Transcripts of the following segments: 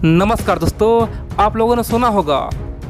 नमस्कार दोस्तों, आप लोगों ने सुना होगा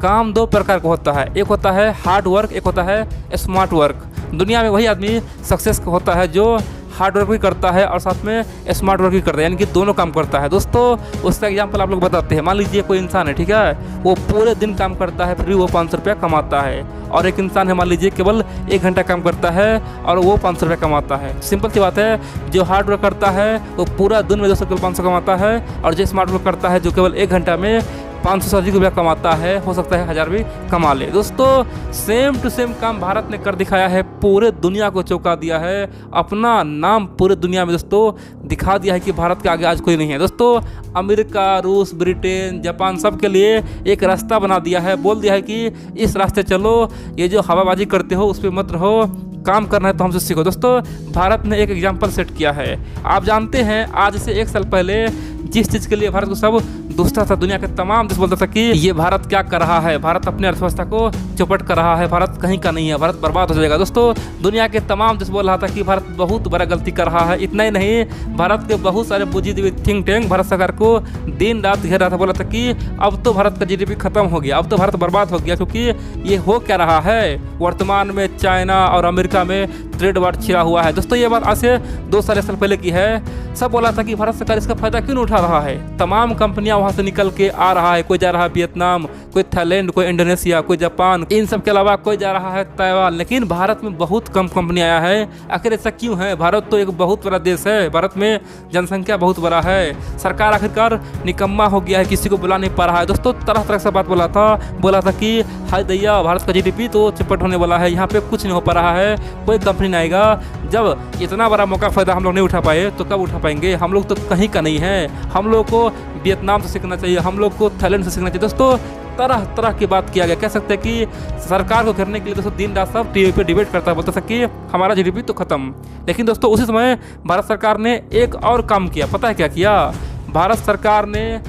काम दो प्रकार का होता है। एक होता है हार्ड वर्क, एक होता है स्मार्ट वर्क। दुनिया में वही आदमी सक्सेस होता है जो हार्ड वर्क भी करता है और साथ में स्मार्ट वर्क भी करता है, यानी कि दोनों काम करता है। दोस्तों उसका एग्जांपल आप लोग बताते हैं। मान लीजिए कोई इंसान है, ठीक है, वो पूरे दिन काम करता है फिर भी वो 500 रुपया कमाता है, और एक इंसान है मान लीजिए केवल 1 घंटा काम करता है और वो 500 रुपया कमाता है। सिंपल सी बात है, जो हार्ड वर्क करता है वो पूरा दिन में दोस्तों केवल 500 कमाता है, और जो स्मार्ट वर्क करता है जो केवल 1 घंटा में 500 से अधिक रुपया कमाता है, हो सकता है 1000 भी कमा ले। दोस्तों सेम टू सेम काम भारत ने कर दिखाया है, पूरे दुनिया को चौंका दिया है, अपना नाम पूरे दुनिया में दोस्तों दिखा दिया है कि भारत के आगे आज कोई नहीं है। दोस्तों अमेरिका, रूस, ब्रिटेन, जापान सब के लिए एक रास्ता बना दिया है, बोल दिया है कि इस रास्ते चलो, ये जो हवाबाजी करते हो उस पर मत रहो, काम करना है तो हमसे सीखो। दोस्तों भारत ने एक एग्जाम्पल सेट किया है। आप जानते हैं आज से 1 साल पहले जिस चीज़ के लिए भारत को सब दूसरा था, दुनिया के तमाम देश बोलता था कि ये भारत क्या कर रहा है, भारत अपने अर्थव्यवस्था को चौपट कर रहा है, भारत कहीं का नहीं है, भारत बर्बाद हो जाएगा। दोस्तों दुनिया के तमाम देश बोल रहा था कि भारत बहुत बड़ा गलती कर रहा है। इतना ही नहीं, भारत के बहुत सारे बुद्धिजीवी थिंक टैंक भारत सरकार को दिन रात घेर रहा था, बोला था कि अब तो भारत का जीडीपी खत्म हो गया, अब तो भारत बर्बाद हो गया, क्योंकि ये हो क्या रहा है, वर्तमान में चाइना और अमेरिका में ट्रेड वार छिड़ा हुआ है। दोस्तों ये बात आज से 2 साल पहले की है। सब बोला था कि भारत सरकार इसका फायदा क्यों नहीं उठा रहा है, तमाम कंपनियां वहां से निकल के आ रहा है, कोई जा रहा है वियतनाम, कोई थाईलैंड, कोई इंडोनेशिया, कोई जापान, इन सब के अलावा कोई जा रहा है ताइवान, लेकिन भारत में बहुत कम कंपनी आया है। आखिर ऐसा क्यों है? भारत तो एक बहुत बड़ा देश है, भारत में जनसंख्या बहुत बड़ा है, सरकार आखिरकार निकम्मा हो गया है, किसी को बुला नहीं पा रहा है। दोस्तों तरह तरह से बात बोला था कि हाय दैया भारत का जीडीपी तो चौपट होने वाला है, यहाँ पे कुछ नहीं हो पा रहा है, कोई कंपनी नहीं आएगा। जब इतना बड़ा मौका फायदा हम लोग नहीं उठा पाए तो कब उठा पाएंगे? हम लोग तो कहीं का नहीं है, हम लोग को वियतनाम से सीखना चाहिए, हम लोग को थाईलैंड से सीखना चाहिए। दोस्तों तरह तरह की बात किया गया। कह सकते हैं कि सरकार को घेरने के लिए दोस्तों दिन रात सब टीवी पे डिबेट करता है, बोलता था कि हमारा जीडीपी तो खत्म। लेकिन दोस्तों उसी समय भारत सरकार ने एक और काम किया। पता है क्या किया? भारत सरकार ने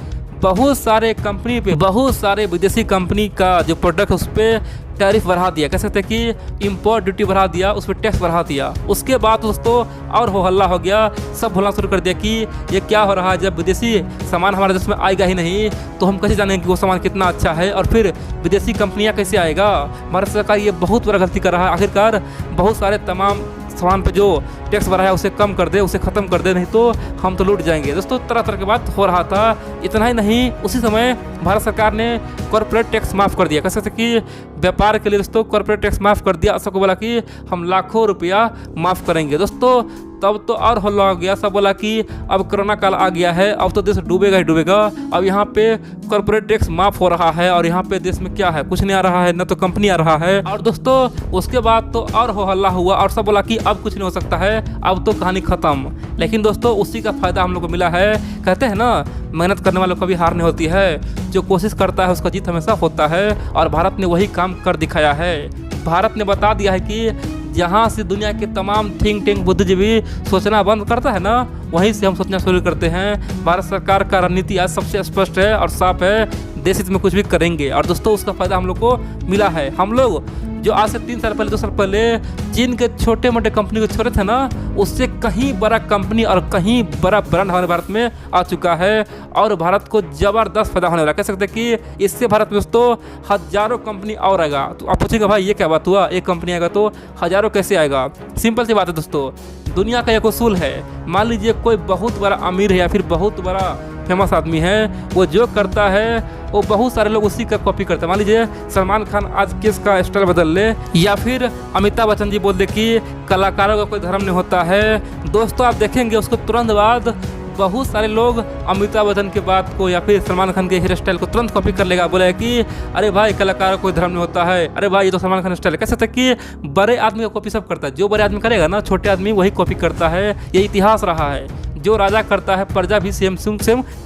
बहुत सारे कंपनी पे, बहुत सारे विदेशी कंपनी का जो प्रोडक्ट उस पर टैरिफ बढ़ा दिया। कह सकते हैं कि इंपोर्ट ड्यूटी बढ़ा दिया, उस पर टैक्स बढ़ा दिया। उसके बाद दोस्तों और हो हल्ला हो गया, सब बोलना शुरू कर दिया कि ये क्या हो रहा है, जब विदेशी सामान हमारे देश में आएगा ही नहीं तो हम कैसे जानेंगे कि वो सामान कितना अच्छा है, और फिर विदेशी कंपनियां कैसे आएगा। भारत सरकार ये बहुत बड़ा गलती कर रहा है। आखिरकार बहुत सारे तमाम सामान पे जो टैक्स बढ़ा है उसे कम कर दे, उसे ख़त्म कर दे, नहीं तो हम तो लूट जाएंगे। दोस्तों तरह तरह की बात हो रहा था। इतना ही नहीं, उसी समय भारत सरकार ने कॉर्पोरेट टैक्स माफ़ कर दिया। कह सकते कि व्यापार के लिए दोस्तों कॉर्पोरेट टैक्स माफ़ कर दिया। सबको बोला कि हम लाखों रुपया माफ़ करेंगे। दोस्तों तब तो और हल्ला हो गया, सब बोला कि अब कोरोना काल आ गया है, अब तो देश डूबेगा ही डूबेगा, अब यहाँ पे कॉर्पोरेट टैक्स माफ़ हो रहा है, और यहाँ पे देश में क्या है, कुछ नहीं आ रहा है, न तो कंपनी आ रहा है। और दोस्तों उसके बाद तो और हो हल्ला हुआ, और सब बोला कि अब कुछ नहीं हो सकता है, अब तो कहानी ख़त्म। लेकिन दोस्तों उसी का फ़ायदा हम लोग को मिला है। कहते हैं ना, मेहनत करने वालों को कभी हार नहीं होती है, जो कोशिश करता है उसका जीत हमेशा होता है, और भारत ने वही काम कर दिखाया है। भारत ने बता दिया है कि जहाँ से दुनिया के तमाम थिंक टैंक बुद्धिजीवी सोचना बंद करता है ना, वहीं से हम सोचना शुरू करते हैं। भारत सरकार का रणनीति आज सबसे स्पष्ट है और साफ है, देश हित में कुछ भी करेंगे। और दोस्तों उसका फ़ायदा हम लोग को मिला है। हम लोग जो आज से 3 साल पहले, 2 साल पहले चीन के छोटे मोटे कंपनी को छोड़े थे ना, उससे कहीं बड़ा कंपनी और कहीं बड़ा ब्रांड हमारे भारत में आ चुका है, और भारत को ज़बरदस्त फायदा होने वाला। कह सकते हैं कि इससे भारत में दोस्तों हज़ारों कंपनी और आएगा। तो आप पूछेंगे भाई ये क्या बात हुआ, एक कंपनी आएगा तो हज़ारों कैसे आएगा? सिंपल सी बात है दोस्तों, दुनिया का एक उसूल है। मान लीजिए कोई बहुत बड़ा अमीर है या फिर बहुत बड़ा फेमस आदमी है, वो जो करता है वो बहुत सारे लोग उसी का कॉपी करते हैं। मान लीजिए सलमान खान आज किसका स्टाइल बदल ले, या फिर अमिताभ बच्चन जी बोल दे कि कलाकारों का कोई धर्म नहीं होता है। दोस्तों आप देखेंगे उसको तुरंत बाद बहुत सारे लोग अमिताभ बच्चन के बात को या फिर सलमान खान के हेयर स्टाइल को तुरंत कॉपी कर लेगा, बोले कि अरे भाई कलाकारों का कोई धर्म नहीं होता है, अरे भाई ये तो सलमान खान स्टाइल है। कह सकते कि बड़े आदमी का कॉपी सब करता है, जो बड़े आदमी करेगा ना छोटे आदमी वही कॉपी करता है। ये इतिहास रहा है। जो राजा करता है प्रजा भी सेम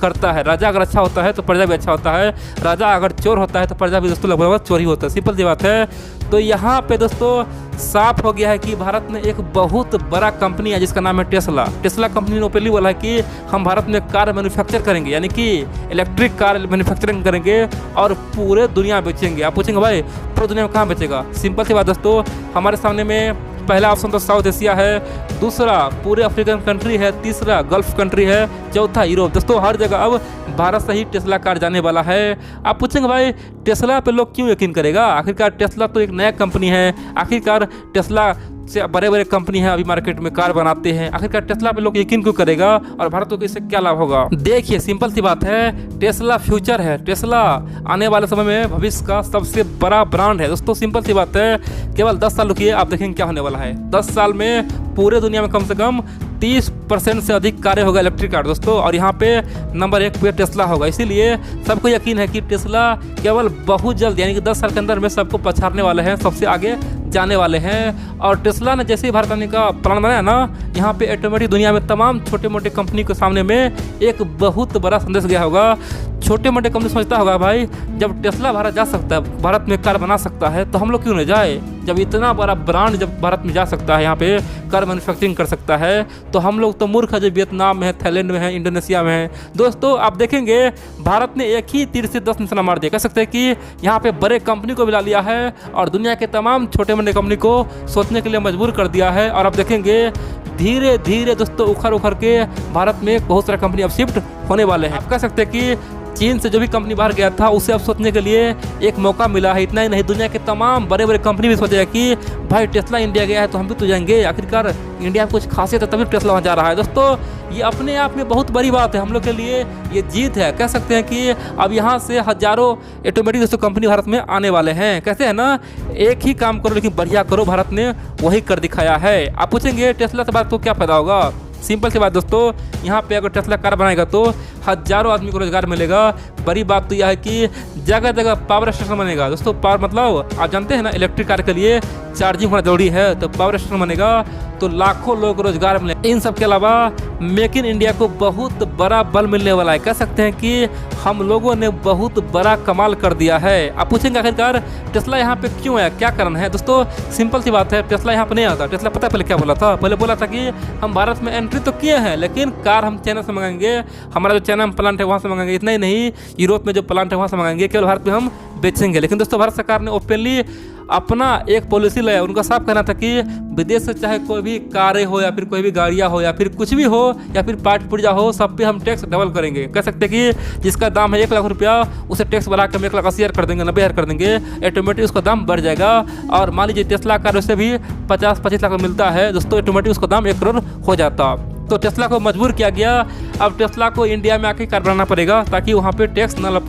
करता है। राजा अगर अच्छा होता है तो प्रजा भी अच्छा होता है, राजा अगर चोर होता है तो प्रजा भी दोस्तों लगभग चोर ही होता है। सिंपल सी बात है। तो यहाँ पे दोस्तों साफ हो गया है कि भारत में एक बहुत बड़ा कंपनी है जिसका नाम है टेस्ला। टेस्ला कंपनी ने ओपनली बोला है कि हम भारत में कार मैन्युफैक्चर करेंगे, यानी कि इलेक्ट्रिक कार मैन्युफैक्चरिंग करेंगे और पूरे दुनिया बेचेंगे। आप पूछेंगे भाई पूरी दुनिया में कहाँ बेचेगा? सिंपल सी बात दोस्तों, हमारे सामने में पहला ऑप्शन तो साउथ एशिया है, दूसरा पूरे अफ्रीकन कंट्री है, तीसरा गल्फ कंट्री है, चौथा यूरोप। दोस्तों हर जगह अब भारत से ही टेस्ला कार जाने वाला है। आप पूछेंगे भाई टेस्ला पे लोग क्यों यकीन करेगा, आखिरकार टेस्ला तो एक नया कंपनी है, आखिरकार टेस्ला से बड़े बड़े कंपनी हैं अभी मार्केट में कार बनाते हैं, आखिरकार टेस्ला पे लोग यकीन क्यों करेगा और भारत को इससे क्या लाभ होगा। देखिए सिंपल सी बात है, टेस्ला फ्यूचर है, टेस्ला आने वाले समय में भविष्य का सबसे बड़ा ब्रांड है। दोस्तों सिंपल सी बात है, केवल 10 साल रुकिए, आप देखेंगे क्या होने वाला है। 10 साल में पूरे दुनिया में कम से कम 30% से अधिक कारें होगा इलेक्ट्रिक कार दोस्तों, और यहाँ पे नंबर 1 पे टेस्ला होगा। इसीलिए सबको यकीन है कि टेस्ला केवल बहुत जल्द यानी कि 10 साल के अंदर में सबको पछाड़ने वाले हैं, सबसे आगे जाने वाले हैं। और टेस्ला ने जैसे ही भारत आने का प्लान बनाया ना, यहाँ पे ऑटोमेटिक दुनिया में तमाम छोटे मोटे कंपनी के सामने में एक बहुत बड़ा संदेश गया होगा। छोटे मोटे कंपनी सोचता होगा भाई जब टेस्ला भारत जा सकता है, भारत में कार बना सकता है, तो हम लोग क्यों नहीं जाए। जब इतना बड़ा ब्रांड जब भारत में जा सकता है, यहाँ पे कार मैन्युफैक्चरिंग कर सकता है, तो हम लोग तो मूर्ख है जो वियतनाम में है, थाईलैंड में है, इंडोनेशिया में है। दोस्तों आप देखेंगे भारत ने एक ही तीर से 10 निशाना मार दिया, कह सकते हैं कि यहाँ पे बड़े कंपनी को मिला लिया है और दुनिया के तमाम छोटे मोटे कंपनी को सोचने के लिए मजबूर कर दिया है। और आप देखेंगे धीरे धीरे दोस्तों उखड़ उखड़ के भारत में बहुत सारे कंपनी अब शिफ्ट होने वाले हैं। आप कह सकते हैं कि चीन से जो भी कंपनी बाहर गया था उसे अब सोचने के लिए एक मौका मिला है। इतना ही नहीं, दुनिया के तमाम बड़े बड़े कंपनी भी सोचेगा कि भाई टेस्ला इंडिया गया है तो हम भी तो जाएंगे, आखिरकार इंडिया में कुछ खासियत है तभी टेस्ला वहाँ जा रहा है। दोस्तों ये अपने आप में बहुत बड़ी बात है, हम लोग के लिए ये जीत है। कह सकते हैं कि अब यहाँ से हजारों ऑटोमेटिक दोस्तों कंपनी भारत में आने वाले हैं। कहते हैं ना, एक ही काम करो लेकिन बढ़िया करो, भारत ने वही कर दिखाया है। आप पूछेंगे टेस्ला से बात को क्या फायदा होगा। सिंपल सी बात दोस्तों, यहाँ पे अगर टेस्ला कार बनाएगा तो हजारों आदमी को रोजगार मिलेगा। बड़ी बात तो यह है कि जगह जगह पावर स्टेशन बनेगा। दोस्तों पावर मतलब आप जानते हैं ना, इलेक्ट्रिक कार के लिए चार्जिंग होना जरूरी है, तो पावर स्टेशन बनेगा तो लाखों लोग को रोजगार मिलेगा। इन सब के अलावा मेक इन इंडिया को बहुत बड़ा बल मिलने वाला है। कह सकते हैं कि हम लोगों ने बहुत बड़ा कमाल कर दिया है। आप पूछेंगे आखिरकार टेस्ला यहाँ पे क्यों आया, क्या कारण है। दोस्तों सिंपल सी बात है, टेस्ला यहाँ पे नहीं आता। टेस्ला पता है पहले क्या बोला था, पहले बोला था कि हम भारत में एंट्री तो किए हैं लेकिन कार हम चाइना से मंगाएंगे, हमारा जो चाइना में प्लांट है वहाँ से मंगाएंगे। इतना ही नहीं, यूरोप में जो प्लांट है वहाँ से मंगाएंगे, केवल भारत में हम बेचेंगे। लेकिन दोस्तों भारत सरकार ने ओपनली अपना एक पॉलिसी लाया। उनका साफ कहना था कि विदेश से चाहे कोई भी कारें हो या फिर कोई भी गाड़ियाँ हो या फिर कुछ भी हो या फिर पार्ट पुर्जा हो, सब पे हम टैक्स डबल करेंगे। कह सकते हैं कि जिसका दाम है 1 लाख रुपया, उसे टैक्स बढ़ा के हम 1,80,000 कर देंगे, 90,000 कर देंगे, ऑटोमेटिक उसका दाम बढ़ जाएगा। और मान लीजिए टेस्ला कार उससे भी 50-25 लाख मिलता है दोस्तों, ऑटोमेटिक उसका दाम 1 करोड़ हो जाता। तो टेस्ला को मजबूर किया गया, अब टेस्ला को इंडिया में आके कार बनाना पड़ेगा ताकि वहाँ पे टैक्स न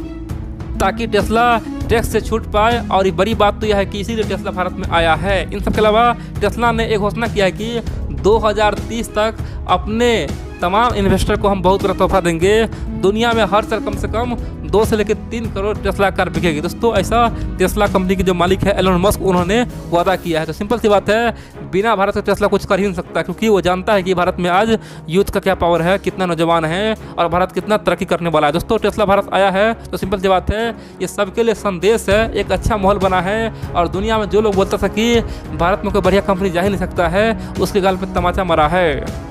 ताकि टेस्ला टैक्स से छूट पाए। और ये बड़ी बात तो यह है कि इसीलिए टेस्ला भारत में आया है। इन सब के अलावा टेस्ला ने एक घोषणा किया है कि 2030 तक अपने तमाम इन्वेस्टर को हम बहुत बड़ा तोहफा देंगे। दुनिया में हर साल कम से कम 2 से लेकर 3 करोड़ टेस्ला कार बिकेगी। दोस्तों ऐसा टेस्ला कंपनी के जो मालिक है एलन मस्क, उन्होंने वादा किया है। तो सिंपल सी बात है, बिना भारत से टेस्ला कुछ कर ही नहीं सकता, क्योंकि वो जानता है कि भारत में आज यूथ का क्या पावर है, कितना नौजवान है और भारत कितना तरक्की करने वाला है। दोस्तों टेस्ला भारत आया है तो सिंपल सी बात है, ये सबके लिए संदेश है, एक अच्छा माहौल बना है। और दुनिया में जो लोग बोलता था कि भारत में कोई बढ़िया कंपनी जा ही नहीं सकता है, उसके गाल पे तमाचा मरा है।